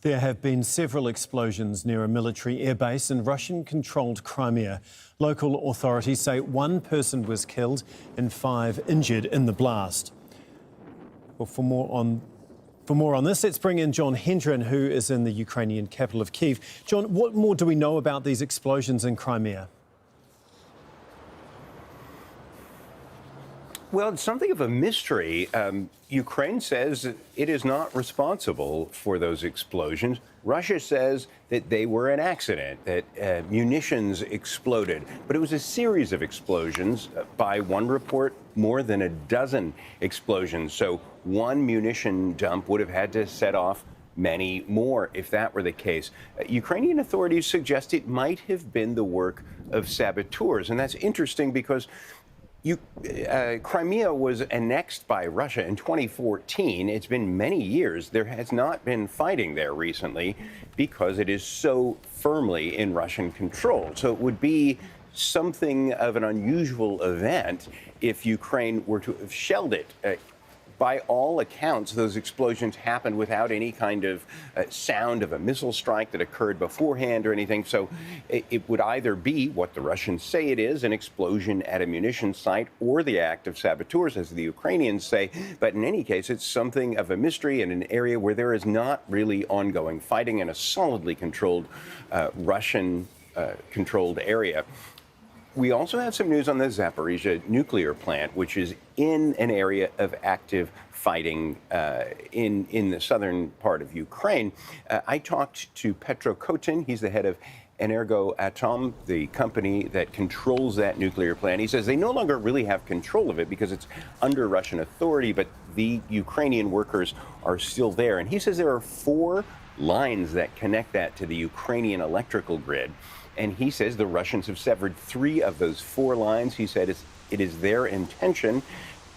There have been several explosions near a military airbase in Russian-controlled Crimea. Local authorities say one person was killed and 5 injured in the blast. Well, for more on this, let's bring in John Hendren, who is in the Ukrainian capital of Kyiv. John, what more do we know about these explosions in Crimea? Well, it's something of a mystery. Ukraine says that it is not responsible for those explosions. Russia says that they were an accident, that munitions exploded. But it was a series of explosions. By one report, more than a dozen explosions. So one munition dump would have had to set off many more if that were the case. Ukrainian authorities suggest it might have been the work of saboteurs. And that's interesting because Crimea was annexed by Russia in 2014. It's been many years. There has not been fighting there recently because it is so firmly in Russian control. So it would be something of an unusual event if Ukraine were to have shelled it. By all accounts, those explosions happened without any kind of sound of a missile strike that occurred beforehand or anything. So it would either be what the Russians say it is, an explosion at a munitions site, or the act of saboteurs, as the Ukrainians say. But in any case, it's something of a mystery in an area where there is not really ongoing fighting in a solidly controlled Russian-controlled area. We also have some news on the Zaporizhzhia nuclear plant, which is in an area of active fighting in the southern part of Ukraine. I talked to Petro Kotin. He's the head of Energoatom, the company that controls that nuclear plant. He says they no longer really have control of it because it's under Russian authority, but the Ukrainian workers are still there. And he says there are 4 lines that connect that to the Ukrainian electrical grid. And he says the Russians have severed 3 of those 4 lines. He said it is their intention,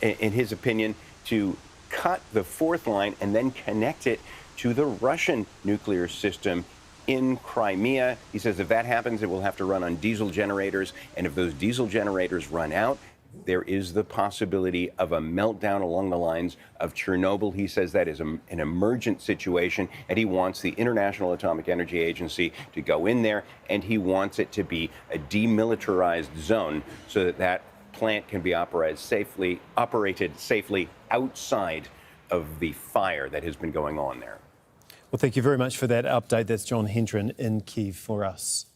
in his opinion, to cut the 4th line and then connect it to the Russian nuclear system in Crimea. He says if that happens, it will have to run on diesel generators. And if those diesel generators run out, there is the possibility of a meltdown along the lines of Chernobyl. He says that is an emergent situation, and he wants the International Atomic Energy Agency to go in there, and he wants it to be a demilitarized zone so that that plant can be operated safely outside of the fire that has been going on there. Well, thank you very much for that update. That's John Hendren in Kyiv for us.